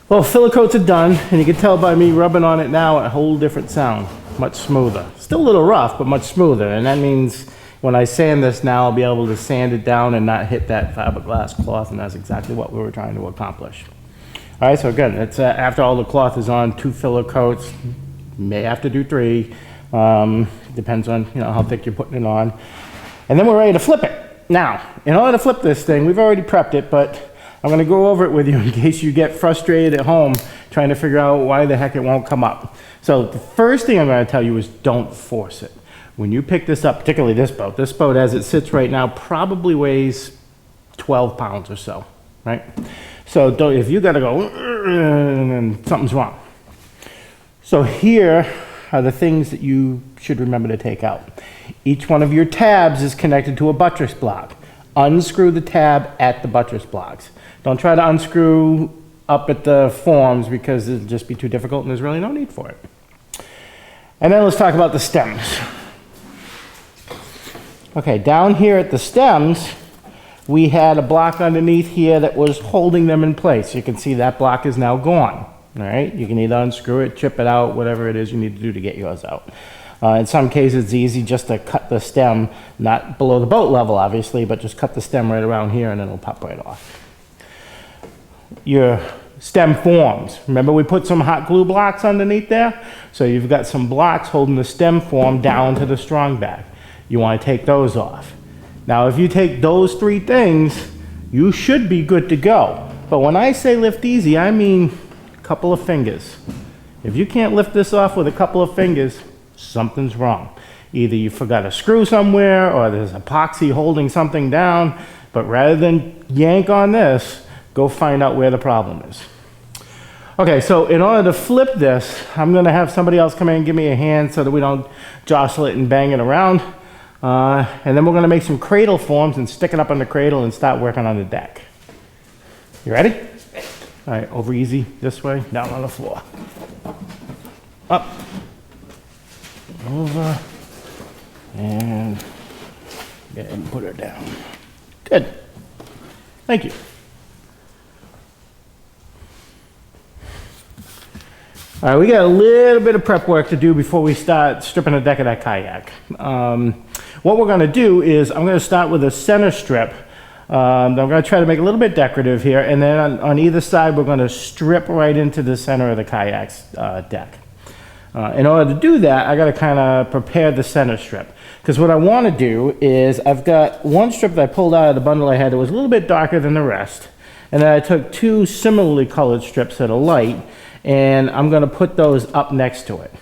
Well, filler coats are done, and you can tell by me rubbing on it now, a whole different sound, much smoother. Still a little rough, but much smoother, and that means when I sand this now, I'll be able to sand it down and not hit that fiberglass cloth, and that's exactly what we were trying to accomplish. All right, so again, it's after all the cloth is on, 2 filler coats, may have to do 3, depends on how thick you're putting it on, and then we're ready to flip it. Now, in order to flip this thing, we've already prepped it, but I'm going to go over it with you in case you get frustrated at home trying to figure out why the heck it won't come up. So the first thing I'm going to tell you is don't force it. When you pick this up, particularly this boat as it sits right now probably weighs 12 pounds or so, right? So if you got to go, and something's wrong. So here are the things that you should remember to take out. Each one of your tabs is connected to a buttress block. Unscrew the tab at the buttress blocks. Don't try to unscrew up at the forms because it'll just be too difficult and there's really no need for it. And then let's talk about the stems. Okay, down here at the stems, we had a block underneath here that was holding them in place. You can see that block is now gone. All right, you can either unscrew it, chip it out, whatever it is you need to do to get yours out. In some cases, it's easy just to cut the stem, not below the boat level, obviously, but just cut the stem right around here and then it'll pop right off. Your stem forms. Remember we put some hot glue blocks underneath there? So you've got some blocks holding the stem form down to the strong back. You want to take those off. Now, if you take those 3 things, you should be good to go. But when I say lift easy, I mean a couple of fingers. If you can't lift this off with a couple of fingers, something's wrong. Either you forgot a screw somewhere or there's epoxy holding something down, but rather than yank on this, go find out where the problem is. Okay, so in order to flip this, I'm gonna have somebody else come in and give me a hand so that we don't jostle it and bang it around. And then we're gonna make some cradle forms and stick it up on the cradle and start working on the deck. You ready? All right, over easy, this way, down on the floor. Up. Over and go ahead and put her down. Good. Thank you. All right, we got a little bit of prep work to do before we start stripping the deck of that kayak. What we're going to do is I'm going to start with a center strip. I'm going to try to make it a little bit decorative here, and then on either side we're going to strip right into the center of the kayak's deck. In order to do that, I got to kind of prepare the center strip. Because what I want to do is I've got one strip that I pulled out of the bundle I had that was a little bit darker than the rest. And then I took 2 similarly colored strips that are light, and I'm going to put those up next to it.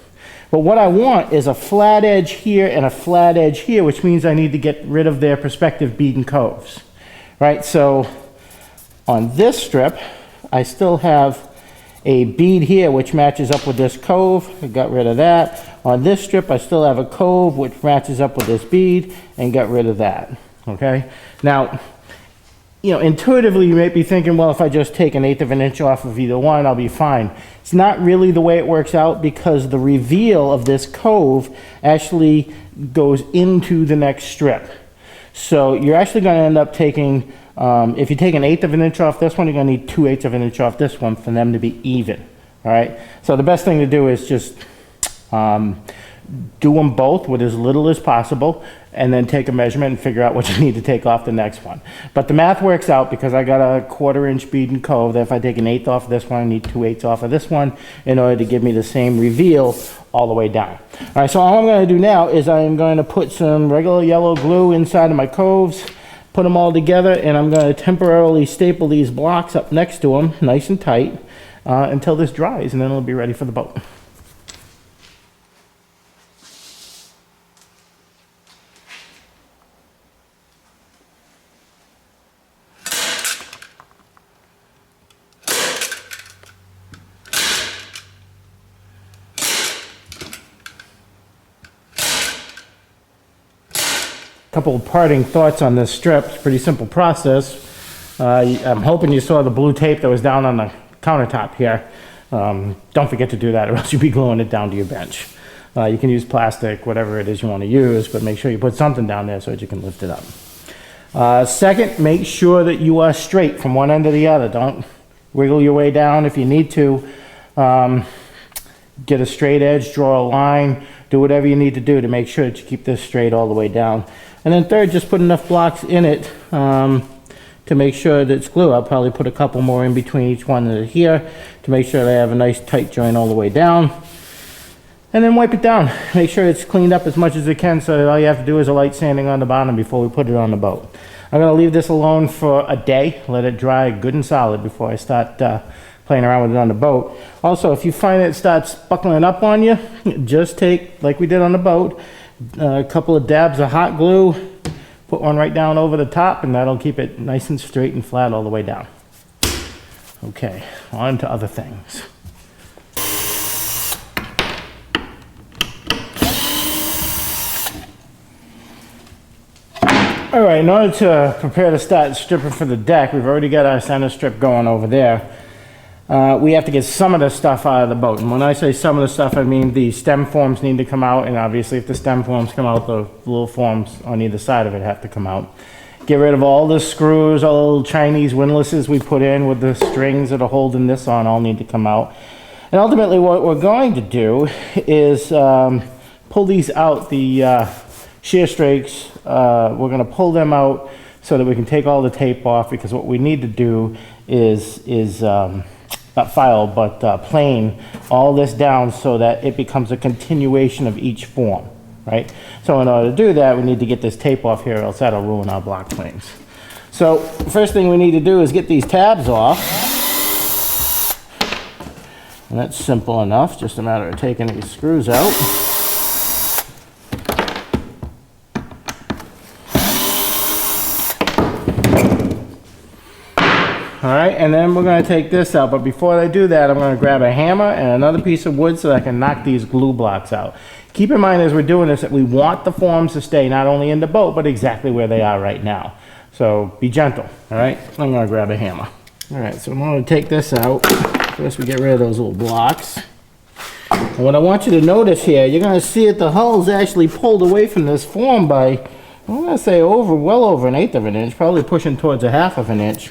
But what I want is a flat edge here and a flat edge here, which means I need to get rid of their perspective bead and coves. Right, so on this strip, I still have a bead here which matches up with this cove. I got rid of that. On this strip, I still have a cove which matches up with this bead and got rid of that. Okay, now, intuitively you may be thinking, well, if I just take 1/8 of an inch off of either one, I'll be fine. It's not really the way it works out because the reveal of this cove actually goes into the next strip. So you're actually going to end up taking, if you take 1/8 of an inch off this one, you're going to need 2/8 of an inch off this one for them to be even. All right. So the best thing to do is just do them both with as little as possible, and then take a measurement and figure out what you need to take off the next one. But the math works out because I got a 1/4 inch bead and cove that if I take 1/8 off of this one, I need 2/8 off of this one in order to give me the same reveal all the way down. All right, so all I'm going to do now is I am going to put some regular yellow glue inside of my coves, put them all together, and I'm going to temporarily staple these blocks up next to them, nice and tight, until this dries, and then it'll be ready for the boat. Couple of parting thoughts on this strip. It's a pretty simple process. I'm hoping you saw the blue tape that was down on the countertop here. Don't forget to do that or else you'll be gluing it down to your bench. You can use plastic, whatever it is you want to use, but make sure you put something down there so that you can lift it up. Second, make sure that you are straight from one end to the other. Don't wiggle your way down if you need to. Get a straight edge, draw a line, do whatever you need to do to make sure that you keep this straight all the way down. And then third, just put enough blocks in it to make sure that it's glue. I'll probably put a couple more in between each one that are here to make sure they have a nice tight joint all the way down. And then wipe it down. Make sure it's cleaned up as much as it can, so all you have to do is a light sanding on the bottom before we put it on the boat. I'm going to leave this alone for a day, let it dry good and solid before I start playing around with it on the boat. Also, if you find it starts buckling up on you, just take, like we did on the boat, a couple of dabs of hot glue, put one right down over the top, and that'll keep it nice and straight and flat all the way down. Okay, on to other things. All right, in order to prepare to start stripping for the deck, we've already got our center strip going over there. We have to get some of the stuff out of the boat. And when I say some of the stuff, I mean the stem forms need to come out, and obviously if the stem forms come out, the little forms on either side of it have to come out. Get rid of all the screws, all the little Chinese windlasses we put in with the strings that are holding this on all need to come out. And ultimately what we're going to do is pull these out, the shear strakes. We're going to pull them out so that we can take all the tape off, because what we need to do is not file, but plane all this down so that it becomes a continuation of each form, right? So in order to do that, we need to get this tape off here, or else that'll ruin our block planes. So first thing we need to do is get these tabs off. And that's simple enough, just a matter of taking these screws out. All right, and then we're going to take this out, but before I do that, I'm going to grab a hammer and another piece of wood so that I can knock these glue blocks out. Keep in mind as we're doing this that we want the forms to stay not only in the boat, but exactly where they are right now. So be gentle, all right? I'm going to grab a hammer. All right, so I'm going to take this out. First we get rid of those little blocks. And what I want you to notice here, you're going to see that the hull's actually pulled away from this form by, I'm going to say well over 1/8 of an inch, probably pushing towards 1/2 of an inch.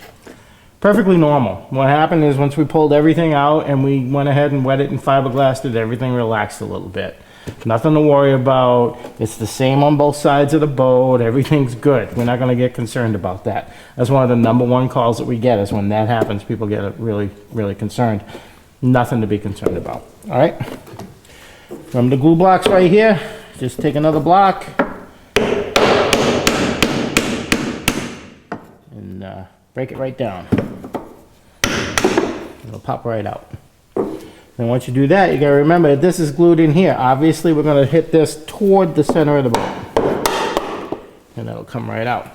Perfectly normal. What happened is once we pulled everything out and we went ahead and wet it and fiberglassed it, everything relaxed a little bit. Nothing to worry about. It's the same on both sides of the boat. Everything's good. We're not going to get concerned about that. That's one of the #1 calls that we get, is when that happens, people get really, really concerned. Nothing to be concerned about. All right. From the glue blocks right here, just take another block and break it right down. It'll pop right out. And once you do that, you gotta remember that this is glued in here. Obviously, we're gonna hit this toward the center of the boat. And that'll come right out.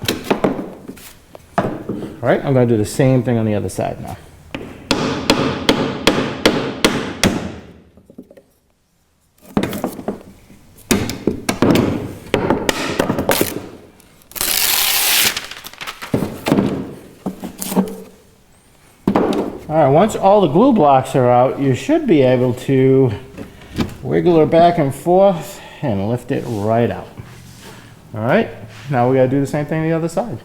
All right, I'm gonna do the same thing on the other side now. All right, once all the glue blocks are out, you should be able to wiggle her back and forth and lift it right out. All right, now we gotta do the same thing on the other side.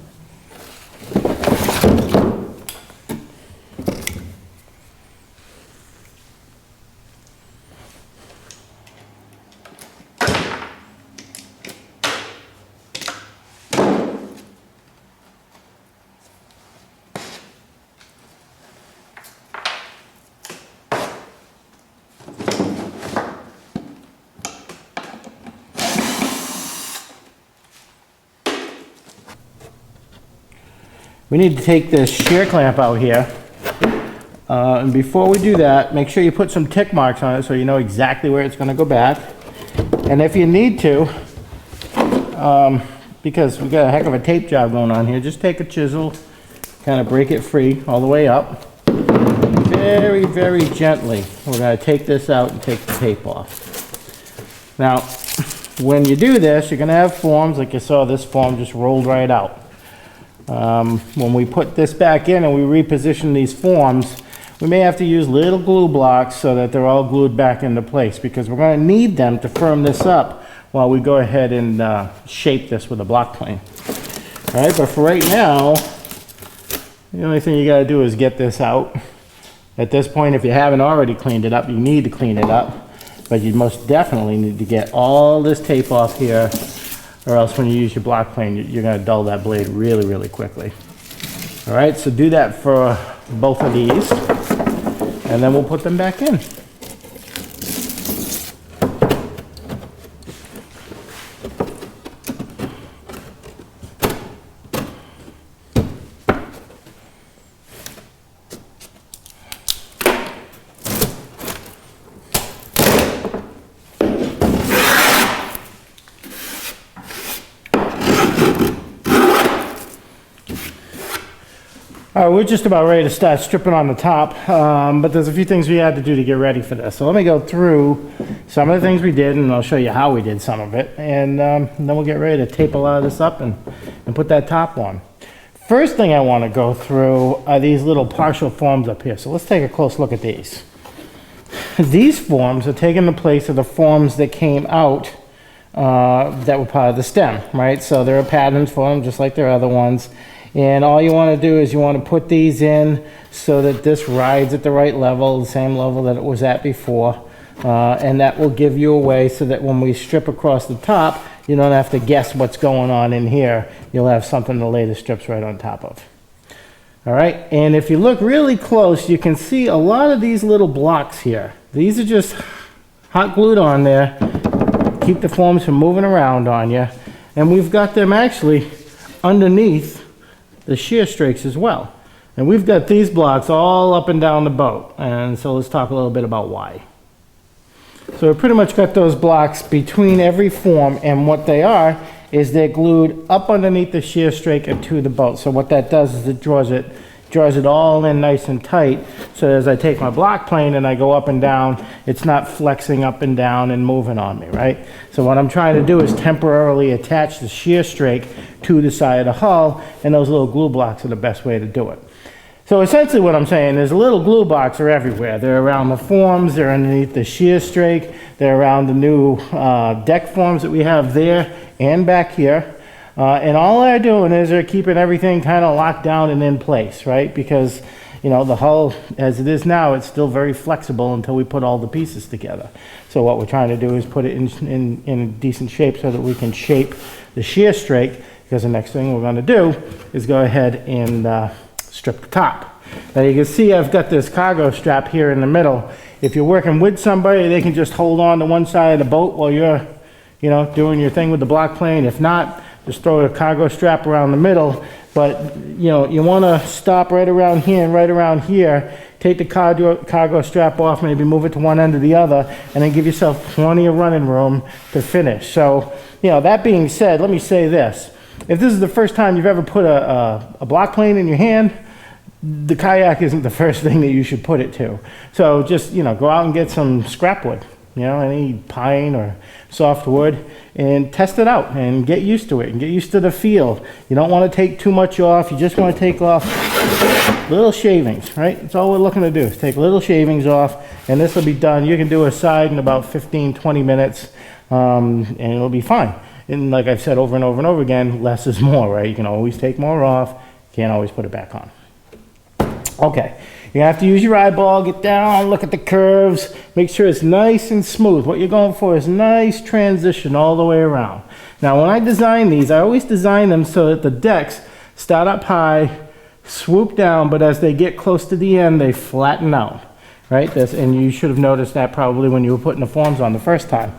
We need to take this shear clamp out here. And before we do that, make sure you put some tick marks on it so you know exactly where it's going to go back. And if you need to, because we've got a heck of a tape job going on here, just take a chisel, kind of break it free all the way up. Very, very gently, we're going to take this out and take the tape off. Now, when you do this, you're going to have forms, like you saw this form just rolled right out. When we put this back in and we reposition these forms, we may have to use little glue blocks so that they're all glued back into place, because we're going to need them to firm this up while we go ahead and shape this with a block plane. All right, but for right now, the only thing you got to do is get this out. At this point, if you haven't already cleaned it up, you need to clean it up. But you most definitely need to get all this tape off here, or else when you use your block plane, you're going to dull that blade really, really quickly. All right, so do that for both of these, and then we'll put them back in. All right, we're just about ready to start stripping on the top, but there's a few things we had to do to get ready for this. So let me go through some of the things we did, and I'll show you how we did some of it, and then we'll get ready to tape a lot of this up and put that top on. First thing I want to go through are these little partial forms up here. So let's take a close look at these. These forms are taking the place of the forms that came out that were part of the stem, right? So there are patterns for them, just like there are other ones. And all you want to do is you want to put these in so that this rides at the right level, the same level that it was at before. And that will give you a way so that when we strip across the top, you don't have to guess what's going on in here. You'll have something to lay the strips right on top of. All right, and if you look really close, you can see a lot of these little blocks here. These are just hot glued on there, keep the forms from moving around on you. And we've got them actually underneath the shear strakes as well. And we've got these blocks all up and down the boat. And so let's talk a little bit about why. So we pretty much got those blocks between every form, and what they are is they're glued up underneath the shear strake and to the boat. So what that does is it draws it all in nice and tight, so as I take my block plane and I go up and down, it's not flexing up and down and moving on me, right? So what I'm trying to do is temporarily attach the shear strake to the side of the hull, and those little glue blocks are the best way to do it. So essentially what I'm saying is little glue blocks are everywhere. They're around the forms, they're underneath the shear strake, they're around the new deck forms that we have there and back here. And all they're doing is they're keeping everything kind of locked down and in place, right? Because, you know, the hull, as it is now, it's still very flexible until we put all the pieces together. So what we're trying to do is put it in a decent shape so that we can shape the shear strake, because the next thing we're going to do is go ahead and strip the top. Now you can see I've got this cargo strap here in the middle. If you're working with somebody, they can just hold on to one side of the boat while you're, you know, doing your thing with the block plane. If not, just throw a cargo strap around the middle. But, you know, you want to stop right around here and right around here. Take the cargo strap off, maybe move it to one end or the other, and then give yourself plenty of running room to finish. So, you know, that being said, let me say this. If this is the first time you've ever put a block plane in your hand, the kayak isn't the first thing that you should put it to. So just, you know, go out and get some scrap wood, you know, any pine or soft wood, and test it out and get used to it and get used to the feel. You don't want to take too much off. You just want to take off little shavings, right? That's all we're looking to do, is take little shavings off, and this will be done. You can do a side in about 15-20 minutes, and it'll be fine. And like I've said over and over and over again, less is more, right? You can always take more off, can't always put it back on. Okay, you have to use your eyeball, get down, look at the curves, make sure it's nice and smooth. What you're going for is nice transition all the way around. Now when I design these, I always design them so that the decks start up high, swoop down, but as they get close to the end, they flatten out, right? And you should have noticed that probably when you were putting the forms on the first time.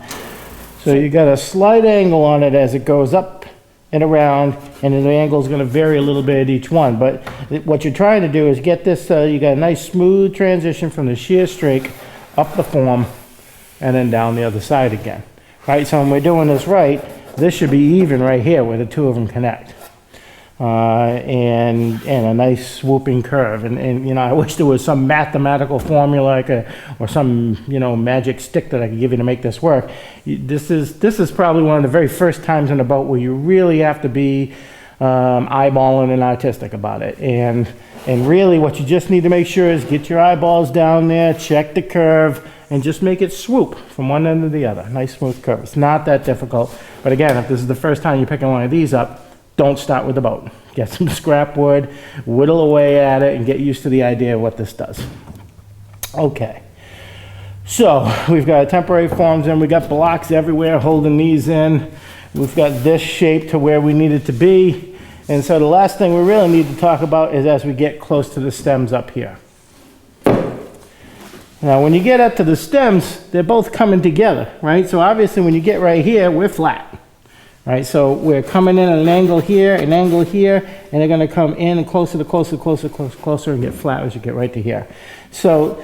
So you got a slight angle on it as it goes up and around, and the angle is going to vary a little bit at each one. But what you're trying to do is get this, you got a nice smooth transition from the shear strake up the form and then down the other side again. Right, so when we're doing this right, this should be even right here where the two of them connect. And a nice swooping curve. And you know, I wish there was some mathematical formula or some, you know, magic stick that I could give you to make this work. This is probably one of the very first times in a boat where you really have to be eyeballing and artistic about it. And really what you just need to make sure is get your eyeballs down there, check the curve, and just make it swoop from one end to the other. Nice smooth curve. It's not that difficult. But again, if this is the first time you're picking one of these up, don't start with the boat. Get some scrap wood, whittle away at it, and get used to the idea of what this does. Okay. So we've got temporary forms in, we got blocks everywhere holding these in. We've got this shape to where we need it to be. And so the last thing we really need to talk about is as we get close to the stems up here. Now when you get up to the stems, they're both coming together, right? So obviously when you get right here, we're flat, right? So we're coming in at an angle here, and they're gonna come in and closer and get flat as you get right to here. So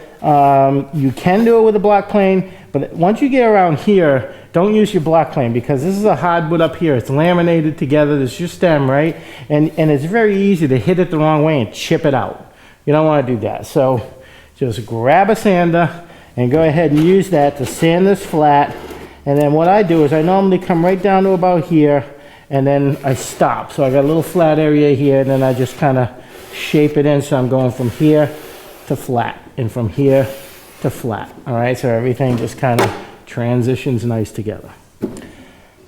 you can do it with a block plane, but once you get around here, don't use your block plane because this is a hardwood up here. It's laminated together. This is your stem, right? And it's very easy to hit it the wrong way and chip it out. You don't want to do that. So just grab a sander and go ahead and use that to sand this flat. And then what I do is I normally come right down to about here and then I stop. So I got a little flat area here and then I just kind of shape it in. So I'm going from here to flat and from here to flat. All right, so everything just kind of transitions nice together.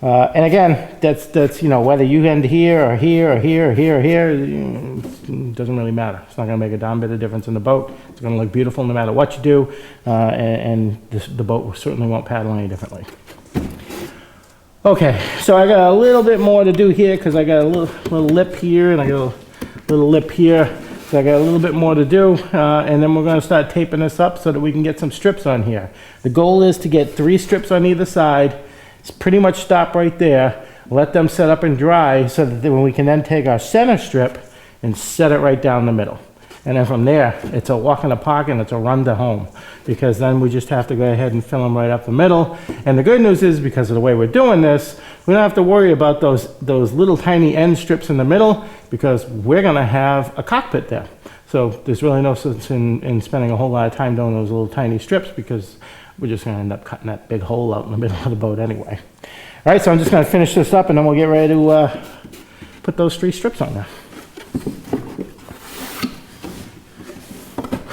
And again, that's you know, whether you end here or here or here or here or here, it doesn't really matter. It's not going to make a darn bit of difference in the boat. It's going to look beautiful no matter what you do, and the boat certainly won't paddle any differently. Okay, so I got a little bit more to do here because I got a little lip here and I got a little lip here. So I got a little bit more to do, and then we're going to start taping this up so that we can get some strips on here. The goal is to get 3 strips on either side. It's pretty much stop right there. Let them set up and dry so that when we can then take our center strip and set it right down the middle. And then from there, it's a walk in the park and it's a run to home, because then we just have to go ahead and fill them right up the middle. And the good news is, because of the way we're doing this, we don't have to worry about those little tiny end strips in the middle, because we're going to have a cockpit there. So there's really no sense in spending a whole lot of time doing those little tiny strips, because we're just going to end up cutting that big hole out in the middle of the boat anyway. All right, so I'm just going to finish this up and then we'll get ready to put those 3 strips on there.